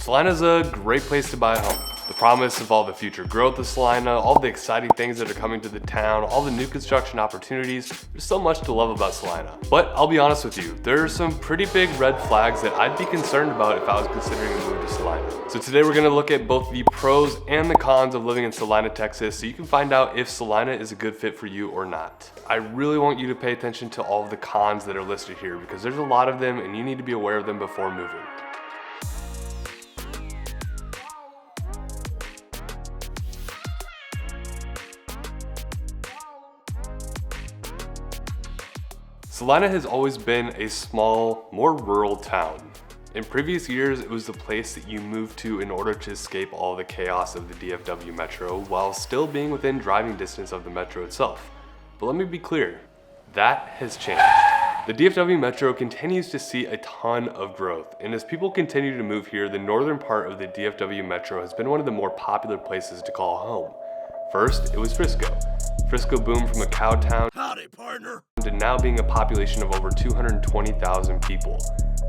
Celina's a great place to buy a home. The promise of all the future growth of Celina, all the exciting things that are coming to the town, all the new construction opportunities, there's so much to love about Celina. But I'll be honest with you, there are some pretty big red flags that I'd be concerned about if I was considering a move to Celina. So today we're gonna look at both the pros and the cons of living in Celina, Texas, so you can find out if Celina is a good fit for you or not. I really want you to pay attention to all of the cons that are listed here because there's a lot of them and you need to be aware of them before moving. Celina has always been a small, more rural town. In previous years, it was the place that you moved to in order to escape all the chaos of the DFW Metro while still being within driving distance of the Metro itself. But let me be clear, that has changed. The DFW Metro continues to see a ton of growth, and as people continue to move here, the northern part of the DFW Metro has been one of the more popular places to call home. First, it was Frisco. Frisco boomed from a cow town Howdy, partner. to now being a population of over 220,000 people.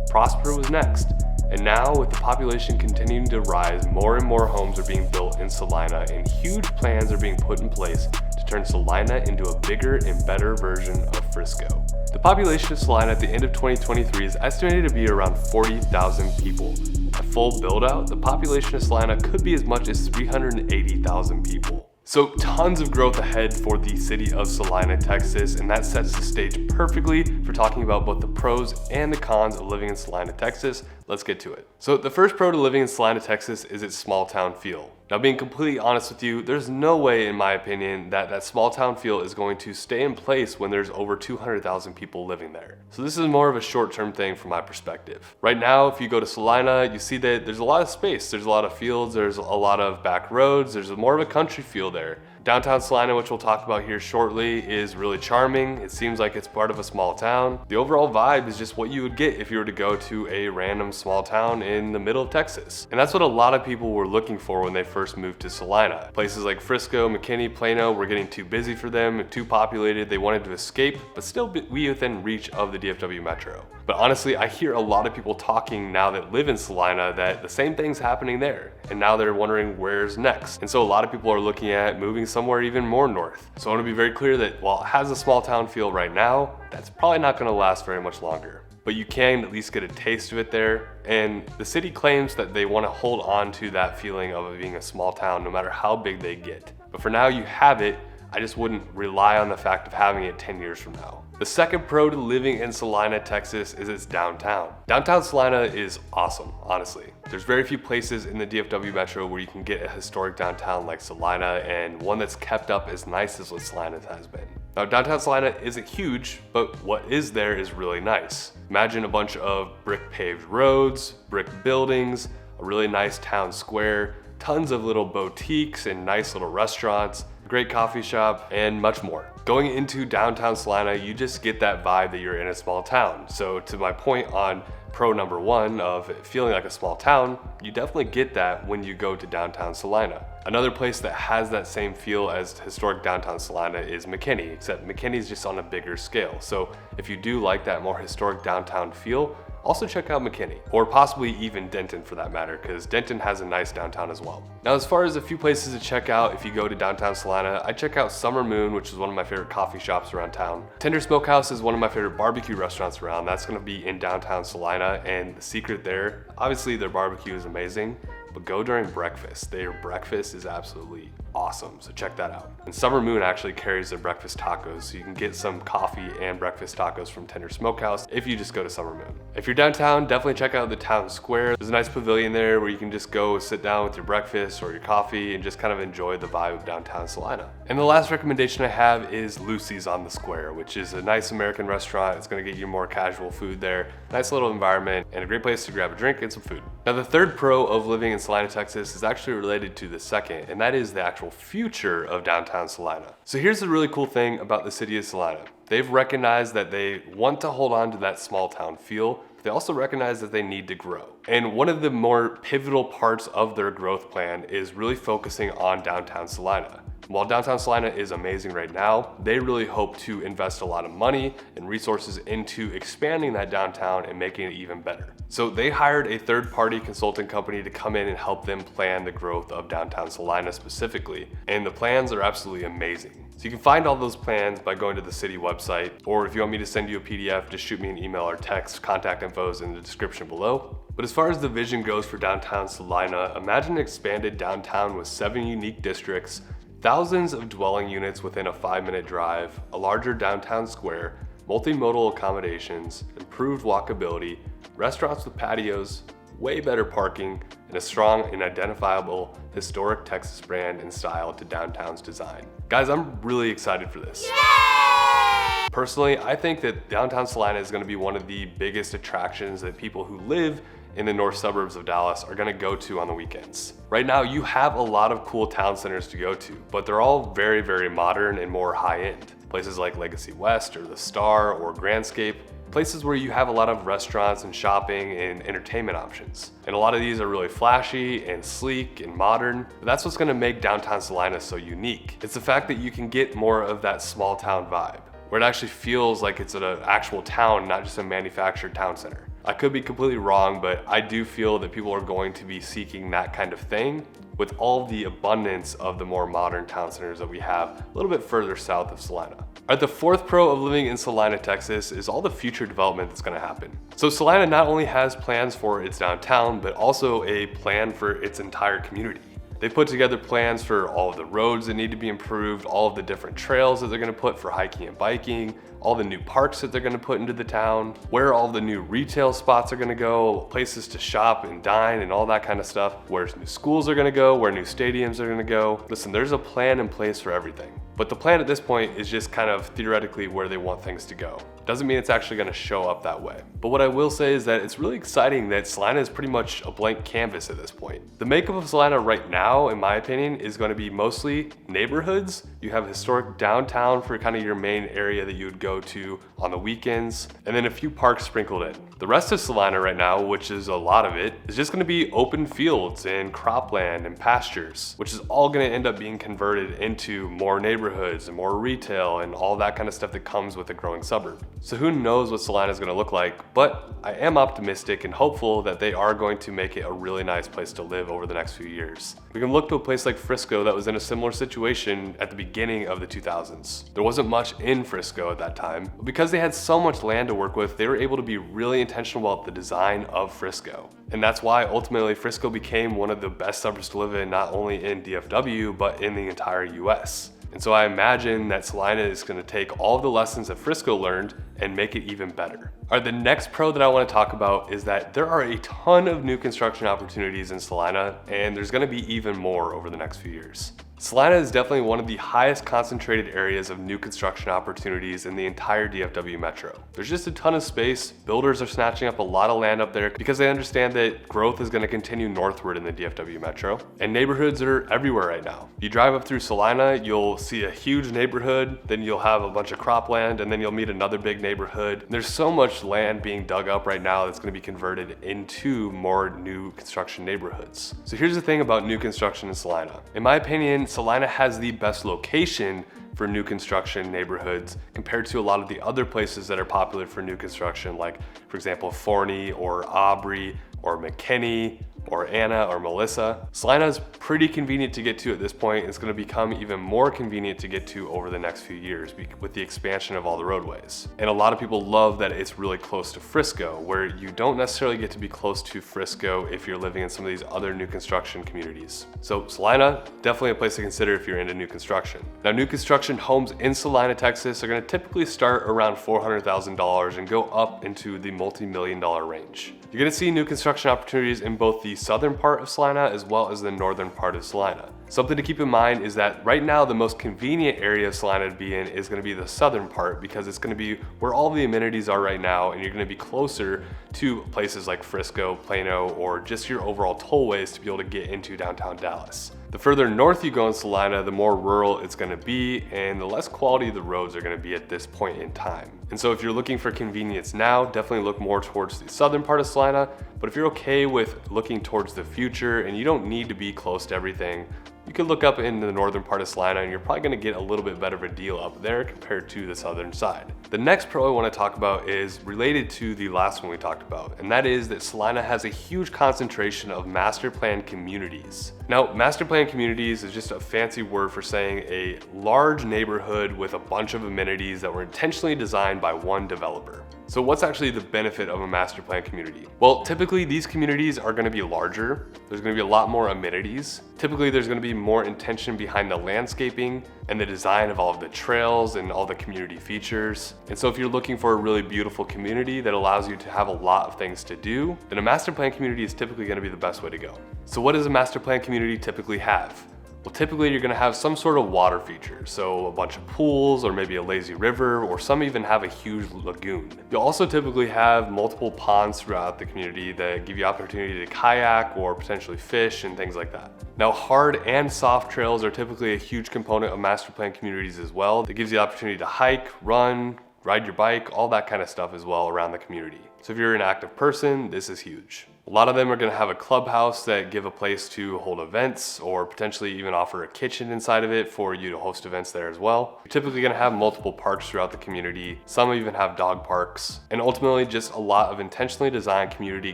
Prosper was next, and now with the population continuing to rise, more and more homes are being built in Celina and huge plans are being put in place to turn Celina into a bigger and better version of Frisco. The population of Celina at the end of 2023 is estimated to be around 40,000 people. At full build out, the population of Celina could be as much as 380,000 people. So tons of growth ahead for the city of Celina, Texas, and that sets the stage perfectly for talking about both the pros and the cons of living in Celina, Texas. Let's get to it. So the first pro to living in Celina, Texas is its small town feel. Now, being completely honest with you, there's no way, in my opinion, that small town feel is going to stay in place when there's over 200,000 people living there. So this is more of a short-term thing from my perspective. Right now, if you go to Celina, you see that there's a lot of space. There's a lot of fields, there's a lot of back roads, there's more of a country feel there. Downtown Celina, which we'll talk about here shortly, is really charming. It seems like it's part of a small town. The overall vibe is just what you would get if you were to go to a random small town in the middle of Texas. And that's what a lot of people were looking for when they first moved to Celina. Places like Frisco, McKinney, Plano were getting too busy for them and too populated. They wanted to escape, but still be within reach of the DFW Metro. But honestly, I hear a lot of people talking now that live in Celina that the same thing's happening there. And now they're wondering where's next. And so a lot of people are looking at moving somewhere even more north. So I want to be very clear that while it has a small town feel right now, that's probably not going to last very much longer. But you can at least get a taste of it there. And the city claims that they want to hold on to that feeling of it being a small town no matter how big they get. But for now you have it. I just wouldn't rely on the fact of having it 10 years from now. The second pro to living in Celina, Texas is its downtown. Downtown Celina is awesome, honestly. There's very few places in the DFW Metro where you can get a historic downtown like Celina and one that's kept up as nice as what Celina has been. Now, downtown Celina isn't huge, but what is there is really nice. Imagine a bunch of brick paved roads, brick buildings, a really nice town square, tons of little boutiques and nice little restaurants, great coffee shop, and much more. Going into downtown Celina, you just get that vibe that you're in a small town. So to my point on pro number one of it feeling like a small town, you definitely get that when you go to downtown Celina. Another place that has that same feel as historic downtown Celina is McKinney, except McKinney's just on a bigger scale. So if you do like that more historic downtown feel, also check out McKinney, or possibly even Denton for that matter, because Denton has a nice downtown as well. Now, as far as a few places to check out if you go to downtown Celina, I check out Summer Moon, which is one of my favorite coffee shops around town. Tender Smokehouse is one of my favorite barbecue restaurants around. That's gonna be in downtown Celina, and the secret there, obviously their barbecue is amazing, but go during breakfast. Their breakfast is absolutely awesome, so check that out. And Summer Moon actually carries their breakfast tacos, so you can get some coffee and breakfast tacos from Tender Smokehouse if you just go to Summer Moon. If you're downtown, definitely check out the town square. There's a nice pavilion there where you can just go sit down with your breakfast or your coffee and just kind of enjoy the vibe of downtown Celina. And the last recommendation I have is Lucy's on the Square, which is a nice American restaurant. It's gonna get you more casual food there. Nice little environment and a great place to grab a drink and some food. Now, the third pro of living in Celina, Texas is actually related to the second, and that is the actual future of downtown Celina. So here's the really cool thing about the city of Celina. They've recognized that they want to hold on to that small town feel, but they also recognize that they need to grow. And one of the more pivotal parts of their growth plan is really focusing on downtown Celina. While downtown Celina is amazing right now, they really hope to invest a lot of money and resources into expanding that downtown and making it even better. So they hired a third-party consulting company to come in and help them plan the growth of downtown Celina specifically. And the plans are absolutely amazing. So you can find all those plans by going to the city website, or if you want me to send you a PDF, just shoot me an email or text. Contact info is in the description below. But as far as the vision goes for downtown Celina, imagine an expanded downtown with 7 unique districts, thousands of dwelling units within a 5-minute drive, a larger downtown square, multimodal accommodations, improved walkability, restaurants with patios, way better parking, and a strong and identifiable historic Texas brand and style to downtown's design. Guys, I'm really excited for this. Yay! Personally, I think that downtown Celina is going to be one of the biggest attractions that people who live in the north suburbs of Dallas are gonna go to on the weekends. Right now, you have a lot of cool town centers to go to, but they're all very, very modern and more high-end. Places like Legacy West or the Star or Grandscape, places where you have a lot of restaurants and shopping and entertainment options. And a lot of these are really flashy and sleek and modern, but that's what's gonna make downtown Celina so unique. It's the fact that you can get more of that small town vibe, where it actually feels like it's an actual town, not just a manufactured town center. I could be completely wrong, but I do feel that people are going to be seeking that kind of thing with all the abundance of the more modern town centers that we have a little bit further south of Celina. All right, the fourth pro of living in Celina, Texas is all the future development that's gonna happen. So Celina not only has plans for its downtown, but also a plan for its entire community. They put together plans for all of the roads that need to be improved, all of the different trails that they're gonna put for hiking and biking, all the new parks that they're gonna put into the town, where all the new retail spots are gonna go, places to shop and dine and all that kind of stuff, where new schools are gonna go, where new stadiums are gonna go. Listen, there's a plan in place for everything. But the plan at this point is just kind of theoretically where they want things to go. Doesn't mean it's actually gonna show up that way. But what I will say is that it's really exciting that Celina is pretty much a blank canvas at this point. The makeup of Celina right now, in my opinion, is gonna be mostly neighborhoods. You have historic downtown for kind of your main area that you would go to on the weekends, and then a few parks sprinkled in. The rest of Celina right now, which is a lot of it, is just gonna be open fields and cropland and pastures, which is all gonna end up being converted into more neighborhoods and more retail and all that kind of stuff that comes with a growing suburb. So who knows what Celina is gonna look like, but I am optimistic and hopeful that they are going to make it a really nice place to live over the next few years. We can look to a place like Frisco that was in a similar situation at the beginning of the 2000s. There wasn't much in Frisco at that time, but because they had so much land to work with, they were able to be really intentional about the design of Frisco. And that's why ultimately Frisco became one of the best suburbs to live in, not only in DFW, but in the entire US. And so I imagine that Celina is gonna take all of the lessons that Frisco learned and make it even better. All right, the next pro that I wanna talk about is that there are a ton of new construction opportunities in Celina, and there's gonna be even more over the next few years. Celina is definitely one of the highest concentrated areas of new construction opportunities in the entire DFW metro. There's just a ton of space. Builders are snatching up a lot of land up there because they understand that growth is going to continue northward in the DFW metro, and neighborhoods are everywhere right now. You drive up through Celina, you'll see a huge neighborhood, then you'll have a bunch of cropland, and then you'll meet another big neighborhood. There's so much land being dug up right now that's going to be converted into more new construction neighborhoods. So here's the thing about new construction in Celina. In my opinion, Celina has the best location for new construction neighborhoods compared to a lot of the other places that are popular for new construction, like for example Forney or Aubrey or McKinney or Anna or Melissa. Celina is pretty convenient to get to at this point. It's going to become even more convenient to get to over the next few years with the expansion of all the roadways. And a lot of people love that it's really close to Frisco, where you don't necessarily get to be close to Frisco if you're living in some of these other new construction communities. So Celina, definitely a place to consider if you're into new construction. Now, new construction homes in Celina, Texas are going to typically start around $400,000 and go up into the multi-million-dollar range. You're going to see new construction opportunities in both the southern part of Celina as well as the northern part of Celina. Something to keep in mind is that right now the most convenient area of Celina to be in is going to be the southern part, because it's going to be where all the amenities are right now, and you're going to be closer to places like Frisco, Plano, or just your overall tollways to be able to get into downtown Dallas. The further north you go in Celina, the more rural it's going to be, and the less quality the roads are going to be at this point in time. And so if you're looking for convenience now, definitely look more towards the southern part of Celina. But if you're okay with looking towards the future and you don't need to be close to everything, You could look up in the northern part of Celina and you're probably going to get a little bit better of a deal up there compared to the southern side. The next pro I want to talk about is related to the last one we talked about, and that is that Celina has a huge concentration of master plan communities. Now, master plan communities is just a fancy word for saying a large neighborhood with a bunch of amenities that were intentionally designed by one developer. So what's actually the benefit of a master plan community? Well, typically these communities are going to be larger. There's going to be a lot more amenities. Typically there's going to be more intention behind the landscaping and the design of all of the trails and all the community features. And so if you're looking for a really beautiful community that allows you to have a lot of things to do, then a master plan community is typically going to be the best way to go. So what does a master plan community typically have? Well, typically you're gonna have some sort of water feature, so a bunch of pools or maybe a lazy river, or some even have a huge lagoon. You'll also typically have multiple ponds throughout the community that give you opportunity to kayak or potentially fish and things like that. Now, hard and soft trails are typically a huge component of master plan communities as well. That gives you the opportunity to hike, run, ride your bike, all that kind of stuff as well around the community. So if you're an active person, this is huge. A lot of them are going to have a clubhouse that give a place to hold events or potentially even offer a kitchen inside of it for you to host events there as well. You're typically going to have multiple parks throughout the community. Some even have dog parks, and ultimately just a lot of intentionally designed community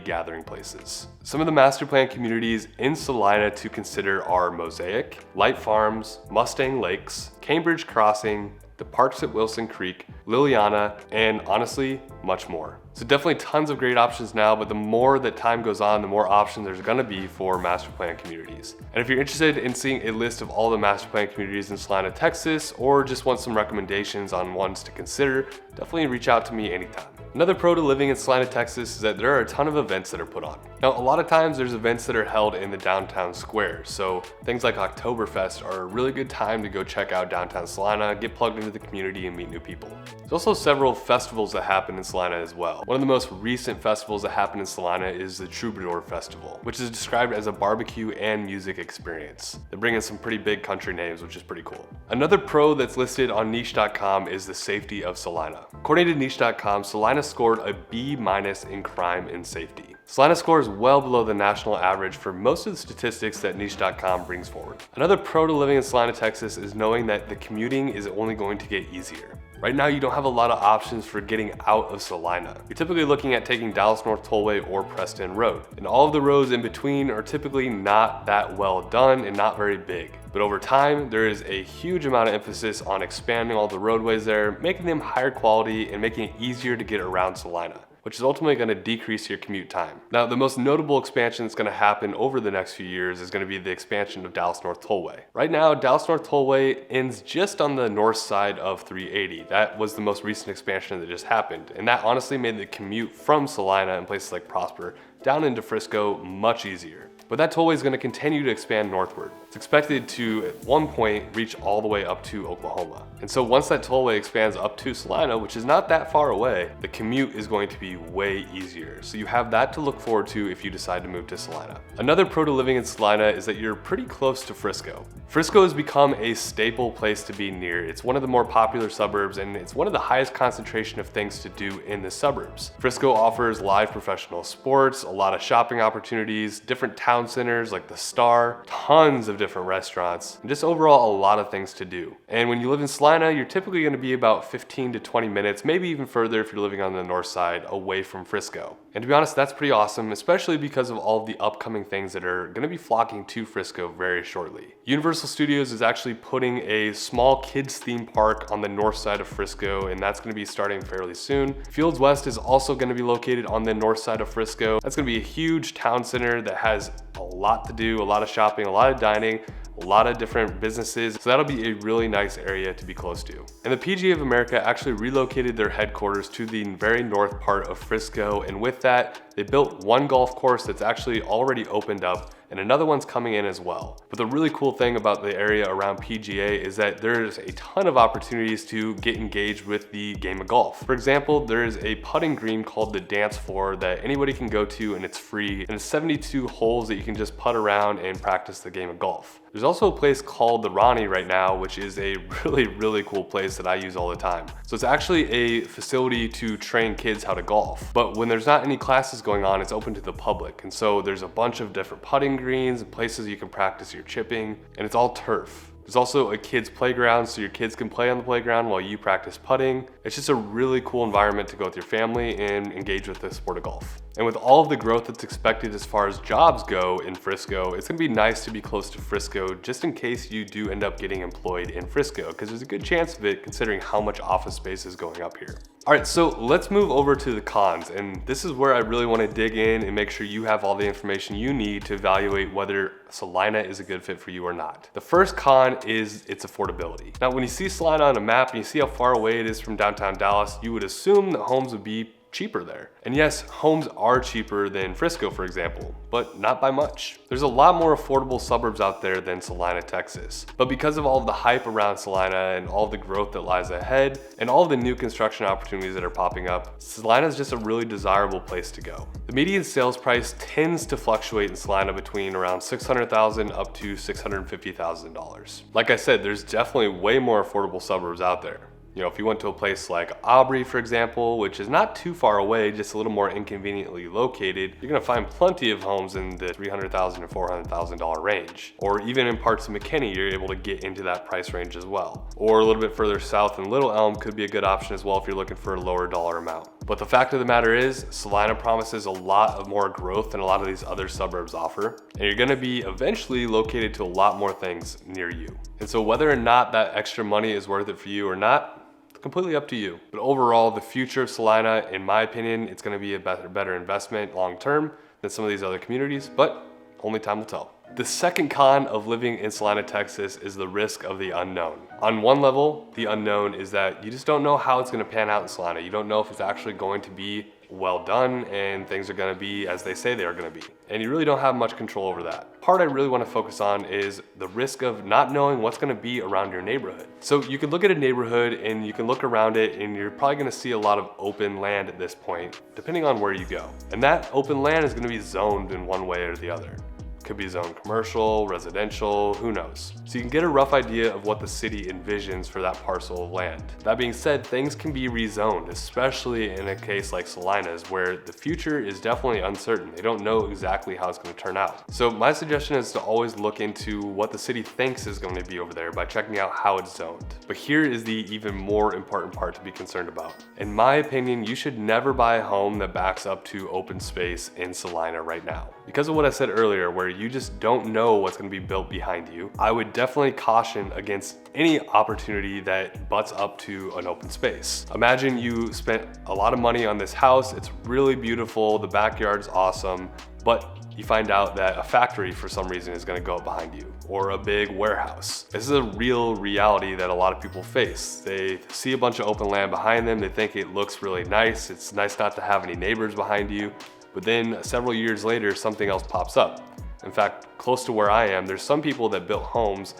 gathering places. Some of the master plan communities in Celina to consider are Mosaic, Light Farms, Mustang Lakes, Cambridge Crossing, the parks at Wilson Creek, Liliana, and honestly, much more. So definitely tons of great options now, but the more that time goes on, the more options there's gonna be for master plan communities. And if you're interested in seeing a list of all the master plan communities in Celina, Texas, or just want some recommendations on ones to consider, definitely reach out to me anytime. Another pro to living in Celina, Texas is that there are a ton of events that are put on. Now, a lot of times there's events that are held in the downtown square, so things like Oktoberfest are a really good time to go check out downtown Celina, get plugged into the community and meet new people. There's also several festivals that happen in Celina as well. One of the most recent festivals that happen in Celina is the Troubadour Festival, which is described as a barbecue and music experience. They bring in some pretty big country names, which is pretty cool. Another pro that's listed on niche.com is the safety of Celina. According to niche.com, Celina scored a B- in crime and safety. Celina scores well below the national average for most of the statistics that niche.com brings forward. Another pro to living in Celina, Texas is knowing that the commuting is only going to get easier. Right now, you don't have a lot of options for getting out of Celina. You're typically looking at taking Dallas North Tollway or Preston Road, and all of the roads in between are typically not that well done and not very big. But over time, there is a huge amount of emphasis on expanding all the roadways there, making them higher quality and making it easier to get around Celina, which is ultimately going to decrease your commute time. Now, the most notable expansion that's going to happen over the next few years is going to be the expansion of Dallas North Tollway. Right now, Dallas North Tollway ends just on the north side of 380. That was the most recent expansion that just happened, and that honestly made the commute from Celina and places like Prosper down into Frisco much easier. But that tollway is going to continue to expand northward. It's expected to, at one point, reach all the way up to Oklahoma. And so once that tollway expands up to Celina, which is not that far away, the commute is going to be way easier. So you have that to look forward to if you decide to move to Celina. Another pro to living in Celina is that you're pretty close to Frisco. Frisco has become a staple place to be near. It's one of the more popular suburbs, and it's one of the highest concentration of things to do in the suburbs. Frisco offers live professional sports, a lot of shopping opportunities, different town centers like the Star, tons of different restaurants, and just overall a lot of things to do. And when you live in Celina, you're typically going to be about 15 to 20 minutes, maybe even further if you're living on the north side, away from Frisco. And to be honest, that's pretty awesome, especially because of all of the upcoming things that are going to be flocking to Frisco very shortly. Universal Studios is actually putting a small kids theme park on the north side of Frisco, and that's going to be starting fairly soon. Fields West is also going to be located on the north side of Frisco. That's going to be a huge town center that has a lot to do, a lot of shopping, a lot of dining, a lot of different businesses. So that'll be a really nice area to be close to. And the PGA of America actually relocated their headquarters to the very north part of Frisco. And with that, they built one golf course that's actually already opened up, and another one's coming in as well. But the really cool thing about the area around PGA is that there's a ton of opportunities to get engaged with the game of golf. For example, there's a putting green called the Dance Floor that anybody can go to, and it's free. And it's 72 holes that you can just putt around and practice the game of golf. There's also a place called the Ronnie right now, which is a really cool place that I use all the time. So it's actually a facility to train kids how to golf. But when there's not any classes going on, it's open to the public. And so there's a bunch of different putting greens and places you can practice your chipping, and it's all turf. There's also a kids playground, so your kids can play on the playground while you practice putting. It's just a really cool environment to go with your family and engage with the sport of golf. And with all of the growth that's expected as far as jobs go in Frisco, it's gonna be nice to be close to Frisco just in case you do end up getting employed in Frisco, because there's a good chance of it considering how much office space is going up here. All right, so let's move over to the cons, and this is where I really want to dig in and make sure you have all the information you need to evaluate whether Celina is a good fit for you or not. The first con is its affordability. Now, when you see Celina on a map and you see how far away it is from downtown Dallas, you would assume that homes would be cheaper there. And yes, homes are cheaper than Frisco, for example, but not by much. There's a lot more affordable suburbs out there than Celina, Texas. But because of all of the hype around Celina and all of the growth that lies ahead and all of the new construction opportunities that are popping up, Celina is just a really desirable place to go. The median sales price tends to fluctuate in Celina between around $600,000 up to $650,000. Like I said, there's definitely way more affordable suburbs out there. You know, if you went to a place like Aubrey, for example, which is not too far away, just a little more inconveniently located, you're gonna find plenty of homes in the $300,000 to $400,000 range. Or even in parts of McKinney, you're able to get into that price range as well. Or a little bit further south in Little Elm could be a good option as well if you're looking for a lower dollar amount. But the fact of the matter is, Celina promises a lot of more growth than a lot of these other suburbs offer, and you're gonna be eventually located to a lot more things near you. And so whether or not that extra money is worth it for you or not, completely up to you. But overall, the future of Celina, in my opinion, it's gonna be a better investment long-term than some of these other communities, but only time will tell. The second con of living in Celina, Texas is the risk of the unknown. On one level, the unknown is that you just don't know how it's gonna pan out in Celina. You don't know if it's actually going to be well done and things are gonna be as they say they are gonna be. And you really don't have much control over that. Part I really wanna focus on is the risk of not knowing what's gonna be around your neighborhood. So you can look at a neighborhood and you can look around it and you're probably gonna see a lot of open land at this point, depending on where you go. And that open land is gonna be zoned in one way or the other. Could be zoned commercial, residential, who knows. So you can get a rough idea of what the city envisions for that parcel of land. That being said, things can be rezoned, especially in a case like Celina's where the future is definitely uncertain. They don't know exactly how it's going to turn out. So my suggestion is to always look into what the city thinks is going to be over there by checking out how it's zoned. But here is the even more important part to be concerned about. In my opinion, you should never buy a home that backs up to open space in Celina right now. Because of what I said earlier, where you just don't know what's going to be built behind you, I would definitely caution against any opportunity that butts up to an open space. Imagine you spent a lot of money on this house, it's really beautiful, the backyard's awesome, but you find out that a factory for some reason is gonna go up behind you, or a big warehouse. This is a real reality that a lot of people face. They see a bunch of open land behind them, they think it looks really nice, it's nice not to have any neighbors behind you, but then several years later, something else pops up. In fact, close to where I am, there's some people that built homes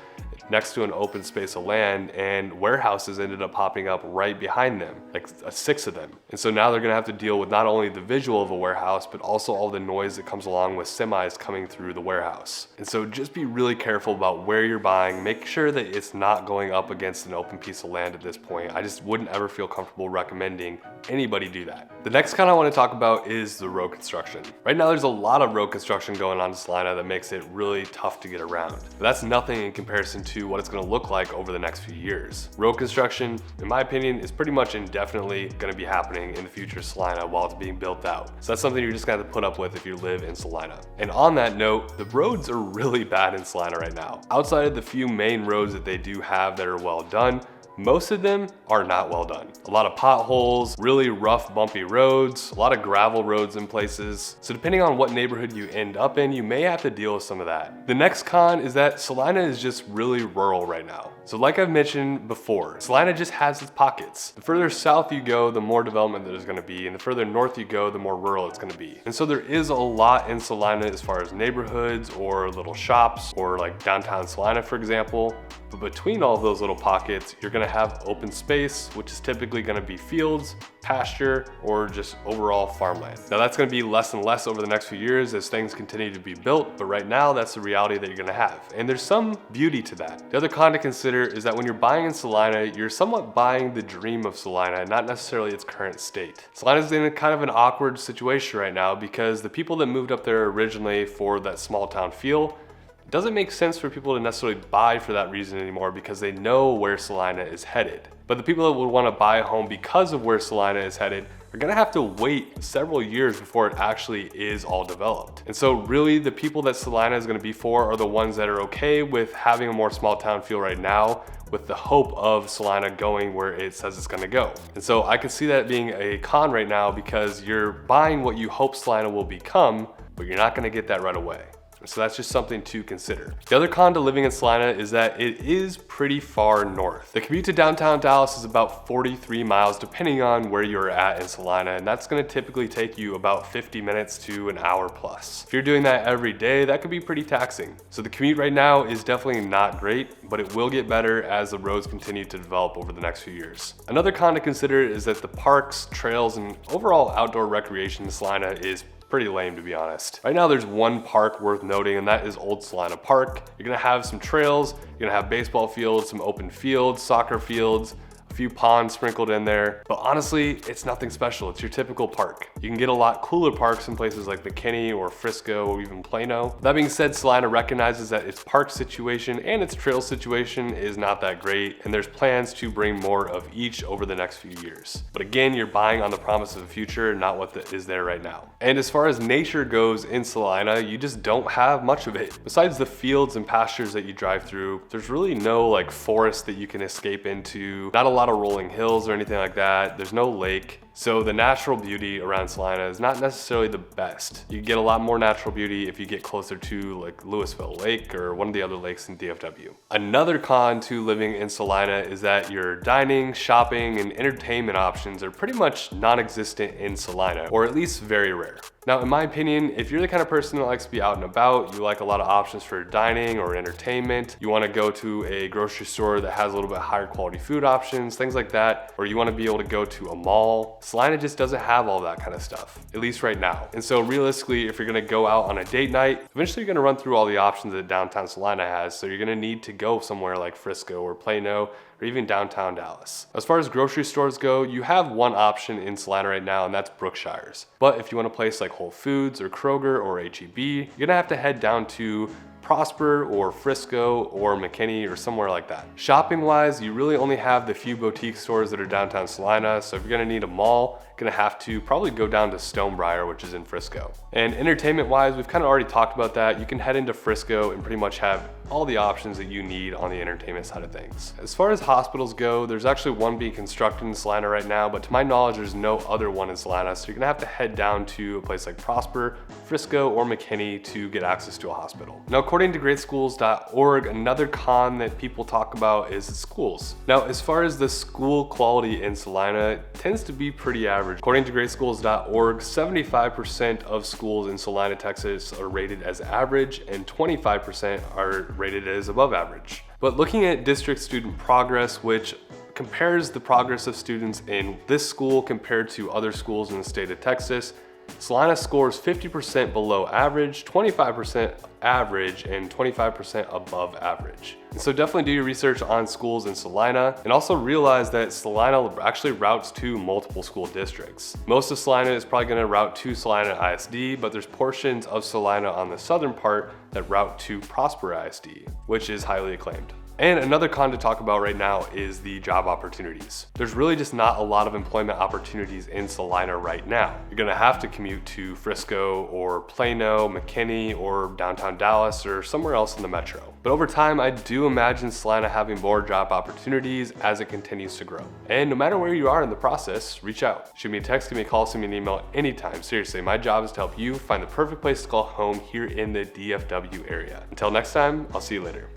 next to an open space of land and warehouses ended up popping up right behind them, like 6 of them. And so now they're gonna have to deal with not only the visual of a warehouse, but also all the noise that comes along with semis coming through the warehouse. And so just be really careful about where you're buying. Make sure that it's not going up against an open piece of land at this point. I just wouldn't ever feel comfortable recommending anybody do that. The next kind I wanna talk about is the road construction. Right now there's a lot of road construction going on in Celina that makes it really tough to get around. But that's nothing in comparison to what it's gonna look like over the next few years. Road construction, in my opinion, is pretty much indefinitely gonna be happening in the future of Celina while it's being built out. So that's something you're just gonna have to put up with if you live in Celina. And on that note, the roads are really bad in Celina right now. Outside of the few main roads that they do have that are well done, most of them are not well done. A lot of potholes, really rough, bumpy roads, a lot of gravel roads in places. So depending on what neighborhood you end up in, you may have to deal with some of that. The next con is that Celina is just really rural right now. So like I've mentioned before, Celina just has its pockets. The further south you go, the more development there's gonna be, and the further north you go, the more rural it's gonna be. And so there is a lot in Celina as far as neighborhoods or little shops or like downtown Celina, for example. But between all of those little pockets, you're gonna have open space, which is typically gonna be fields, pasture, or just overall farmland. Now that's gonna be less and less over the next few years as things continue to be built, but right now that's the reality that you're gonna have. And there's some beauty to that. The other con to consider is that when you're buying in Celina, you're somewhat buying the dream of Celina, not necessarily its current state. Celina's in kind of an awkward situation right now because the people that moved up there originally for that small town feel, it doesn't make sense for people to necessarily buy for that reason anymore because they know where Celina is headed. But the people that would want to buy a home because of where Celina is headed are gonna have to wait several years before it actually is all developed. And so really the people that Celina is gonna be for are the ones that are okay with having a more small town feel right now with the hope of Celina going where it says it's gonna go. And so I could see that being a con right now because you're buying what you hope Celina will become, but you're not gonna get that right away. So that's just something to consider. The other con to living in Celina is that it is pretty far north. The commute to downtown Dallas is about 43 miles depending on where you're at in Celina, and that's gonna typically take you about 50 minutes to an hour plus. If you're doing that every day, that could be pretty taxing. So the commute right now is definitely not great, but it will get better as the roads continue to develop over the next few years. Another con to consider is that the parks, trails, and overall outdoor recreation in Celina is pretty lame, to be honest. Right now there's one park worth noting, and that is Old Celina Park. You're gonna have some trails, you're gonna have baseball fields, some open fields, soccer fields, a few ponds sprinkled in there, but honestly, it's nothing special. It's your typical park. You can get a lot cooler parks in places like McKinney or Frisco or even Plano. That being said, Celina recognizes that its park situation and its trail situation is not that great, and there's plans to bring more of each over the next few years. But again, you're buying on the promise of the future, not what is there right now. And as far as nature goes in Celina, you just don't have much of it. Besides the fields and pastures that you drive through, there's really no like forest that you can escape into, not a lot of rolling hills or anything like that. There's no lake. So the natural beauty around Celina is not necessarily the best. You get a lot more natural beauty if you get closer to like Louisville Lake or one of the other lakes in DFW. Another con to living in Celina is that your dining, shopping, and entertainment options are pretty much non-existent in Celina, or at least very rare. Now, in my opinion, if you're the kind of person that likes to be out and about, you like a lot of options for dining or entertainment, you want to go to a grocery store that has a little bit higher quality food options, things like that, or you want to be able to go to a mall, Celina just doesn't have all that kind of stuff, at least right now. And so realistically, if you're gonna go out on a date night, eventually you're gonna run through all the options that downtown Celina has, so you're gonna need to go somewhere like Frisco or Plano, or even downtown Dallas. As far as grocery stores go, you have one option in Celina right now, and that's Brookshire's. But if you want a place like Whole Foods or Kroger or H-E-B, you're gonna have to head down to Prosper or Frisco or McKinney or somewhere like that. Shopping wise, you really only have the few boutique stores that are downtown Celina, so if you're gonna need a mall, you're gonna have to probably go down to Stonebriar, which is in Frisco. And entertainment wise, we've kind of already talked about that. You can head into Frisco and pretty much have all the options that you need on the entertainment side of things. As far as hospitals go, there's actually one being constructed in Celina right now, but to my knowledge, there's no other one in Celina, so you're gonna have to head down to a place like Prosper, Frisco, or McKinney to get access to a hospital. Now, according to greatschools.org, another con that people talk about is schools. Now, as far as the school quality in Celina, it tends to be pretty average. According to greatschools.org, 75% of schools in Celina, Texas are rated as average, and 25% are rated as above average. But looking at district student progress, which compares the progress of students in this school compared to other schools in the state of Texas, Celina scores 50% below average, 25% average, and 25% above average. And so definitely do your research on schools in Celina, and also realize that Celina actually routes to multiple school districts. Most of Celina is probably gonna route to Celina ISD, but there's portions of Celina on the southern part that route to Prosper ISD, which is highly acclaimed. And another con to talk about right now is the job opportunities. There's really just not a lot of employment opportunities in Celina right now. You're gonna have to commute to Frisco or Plano, McKinney, or downtown Dallas, or somewhere else in the metro. But over time, I do imagine Celina having more job opportunities as it continues to grow. And no matter where you are in the process, reach out. Shoot me a text, give me a call, send me an email anytime. Seriously, my job is to help you find the perfect place to call home here in the DFW area. Until next time, I'll see you later.